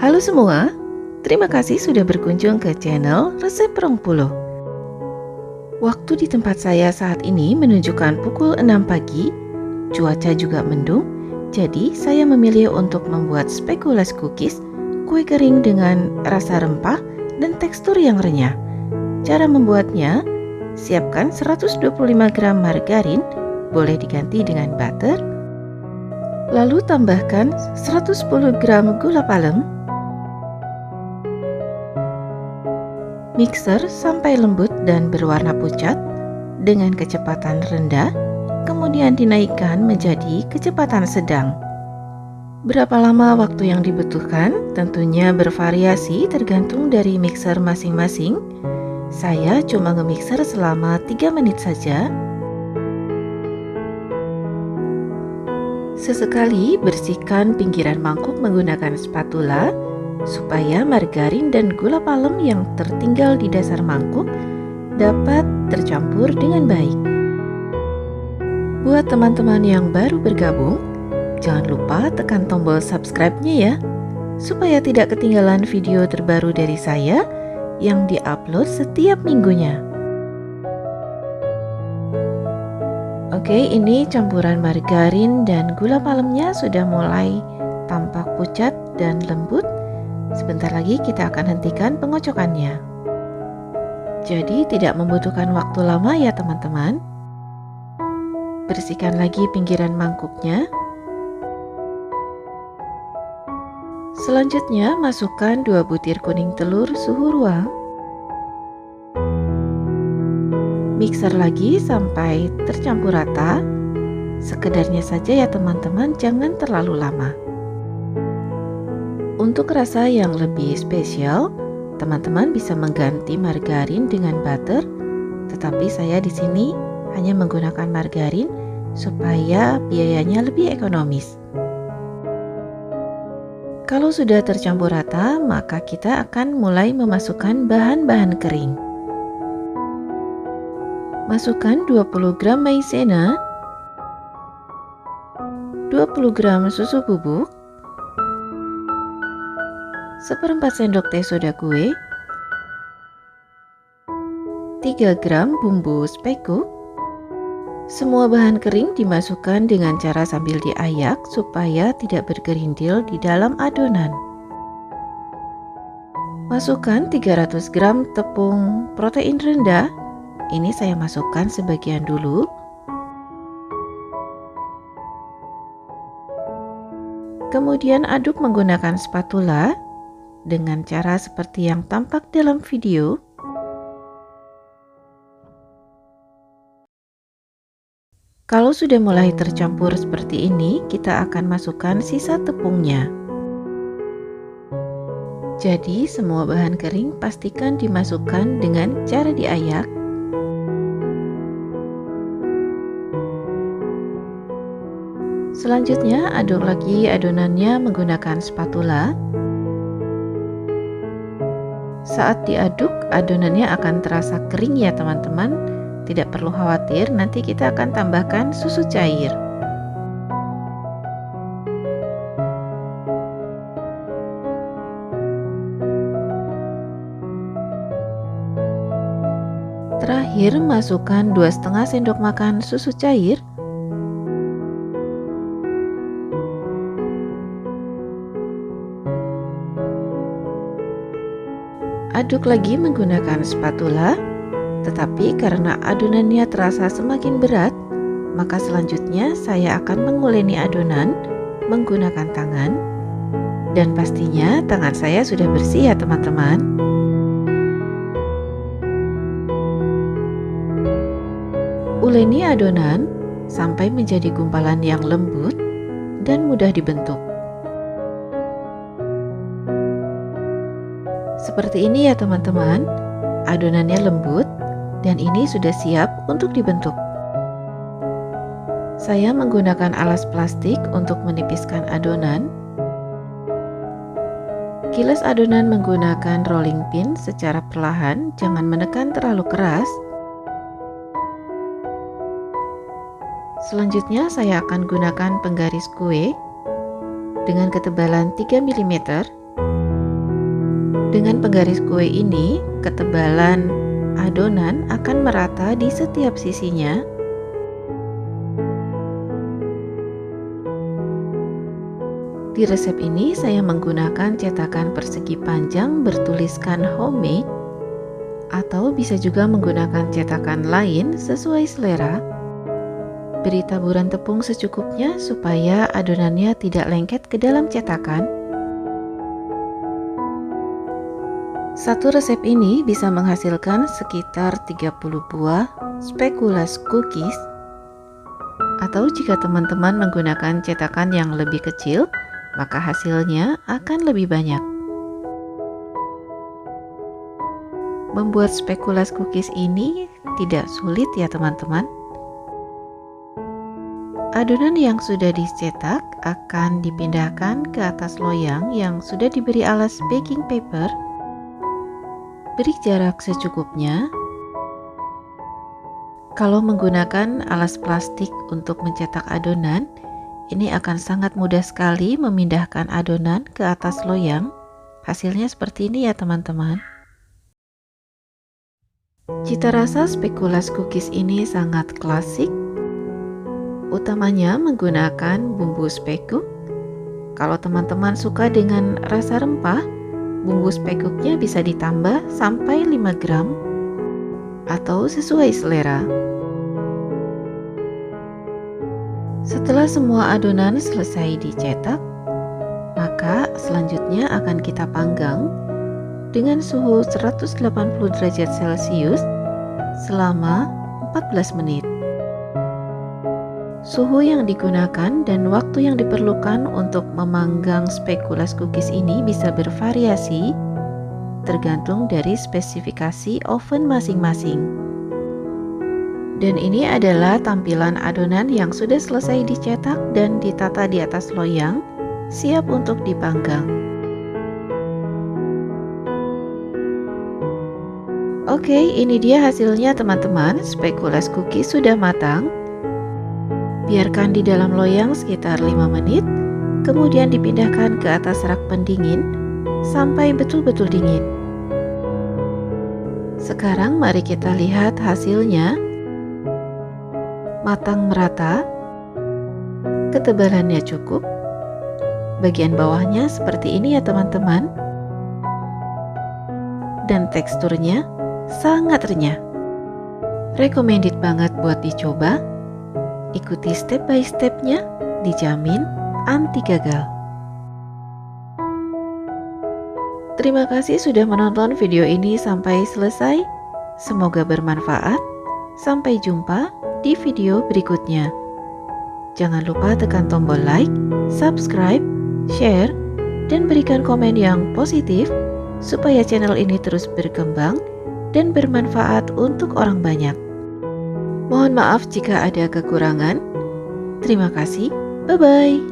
Halo semua, terima kasih sudah berkunjung ke channel Resep Rongpulo. Waktu di tempat saya saat ini menunjukkan pukul 6 pagi, cuaca juga mendung, jadi saya memilih untuk membuat spekulas cookies, kue kering dengan rasa rempah dan tekstur yang renyah. Cara membuatnya, siapkan 125 gram margarin, boleh diganti dengan butter, lalu tambahkan 110 gram gula palem, mixer sampai lembut dan berwarna pucat dengan kecepatan rendah, kemudian dinaikkan menjadi kecepatan sedang. Berapa lama waktu yang dibutuhkan? Tentunya bervariasi tergantung dari mixer masing-masing. Saya cuma nge-mixer selama 3 menit saja. Sesekali bersihkan pinggiran mangkuk menggunakan spatula supaya margarin dan gula palem yang tertinggal di dasar mangkuk dapat tercampur dengan baik. Buat teman-teman yang baru bergabung, jangan lupa tekan tombol subscribe-nya ya, supaya tidak ketinggalan video terbaru dari saya yang diupload setiap minggunya. Oke, ini campuran margarin dan gula palemnya sudah mulai tampak pucat dan lembut. Sebentar lagi kita akan hentikan pengocokannya. Jadi tidak membutuhkan waktu lama ya teman-teman. Bersihkan lagi pinggiran mangkuknya. Selanjutnya masukkan 2 butir kuning telur suhu ruang. Mixer lagi sampai tercampur rata. Sekedarnya saja ya teman-teman, jangan terlalu lama. Untuk rasa yang lebih spesial, teman-teman bisa mengganti margarin dengan butter, tetapi saya di sini hanya menggunakan margarin supaya biayanya lebih ekonomis. Kalau sudah tercampur rata, maka kita akan mulai memasukkan bahan-bahan kering. Masukkan 20 gram maizena, 20 gram susu bubuk, 1/4 sendok teh soda kue, 3 gram bumbu speku. Semua bahan kering dimasukkan dengan cara sambil diayak supaya tidak bergerindil di dalam adonan. Masukkan 300 gram tepung protein rendah. Ini saya masukkan sebagian dulu. Kemudian aduk menggunakan spatula dengan cara seperti yang tampak dalam video. Kalau sudah mulai tercampur seperti ini, kita akan masukkan sisa tepungnya. Jadi semua bahan kering pastikan dimasukkan dengan cara diayak. Selanjutnya aduk lagi adonannya menggunakan spatula. Saat diaduk, adonannya akan terasa kering ya teman-teman. Tidak perlu khawatir, nanti kita akan tambahkan susu cair. Terakhir, masukkan 2,5 sendok makan susu cair. Aduk lagi menggunakan spatula, tetapi karena adonannya terasa semakin berat, maka selanjutnya saya akan menguleni adonan menggunakan tangan. Dan pastinya tangan saya sudah bersih ya teman-teman. Uleni adonan sampai menjadi gumpalan yang lembut dan mudah dibentuk. Seperti ini ya teman-teman, adonannya lembut dan ini sudah siap untuk dibentuk. Saya menggunakan alas plastik untuk menipiskan adonan. Gilas adonan menggunakan rolling pin secara perlahan, jangan menekan terlalu keras. Selanjutnya saya akan gunakan penggaris kue dengan ketebalan 3 mm. Dengan penggaris kue ini, ketebalan adonan akan merata di setiap sisinya. Di resep ini saya menggunakan cetakan persegi panjang bertuliskan homemade, atau bisa juga menggunakan cetakan lain sesuai selera. Beri taburan tepung secukupnya supaya adonannya tidak lengket ke dalam cetakan. Satu resep ini bisa menghasilkan sekitar 30 buah speculoos cookies, atau jika teman-teman menggunakan cetakan yang lebih kecil, maka hasilnya akan lebih banyak. Membuat speculoos cookies ini tidak sulit ya teman-teman. Adonan yang sudah dicetak akan dipindahkan ke atas loyang yang sudah diberi alas baking paper. Beri jarak secukupnya. Kalau menggunakan alas plastik untuk mencetak adonan, ini akan sangat mudah sekali memindahkan adonan ke atas loyang. Hasilnya seperti ini ya teman-teman. Cita rasa speculoos cookies ini sangat klasik. Utamanya menggunakan bumbu spekuk. Kalau teman-teman suka dengan rasa rempah, bumbu spekuknya bisa ditambah sampai 5 gram atau sesuai selera. Setelah semua adonan selesai dicetak, maka selanjutnya akan kita panggang dengan suhu 180 derajat Celcius selama 14 menit. Suhu yang digunakan dan waktu yang diperlukan untuk memanggang speculoos cookies ini bisa bervariasi tergantung dari spesifikasi oven masing-masing. Dan ini adalah tampilan adonan yang sudah selesai dicetak dan ditata di atas loyang, siap untuk dipanggang. Oke, ini dia hasilnya teman-teman. Speculoos cookies sudah matang. Biarkan di dalam loyang sekitar 5 menit, kemudian dipindahkan ke atas rak pendingin sampai betul-betul dingin. Sekarang mari kita lihat hasilnya. Matang merata, ketebalannya cukup, bagian bawahnya seperti ini ya teman-teman, dan teksturnya sangat renyah. Recommended banget buat dicoba. Ikuti step by stepnya, dijamin anti gagal. Terima kasih sudah menonton video ini sampai selesai. Semoga bermanfaat. Sampai jumpa di video berikutnya. Jangan lupa tekan tombol like, subscribe, share, dan berikan komen yang positif supaya channel ini terus berkembang dan bermanfaat untuk orang banyak. Mohon maaf jika ada kekurangan. Terima kasih. Bye-bye.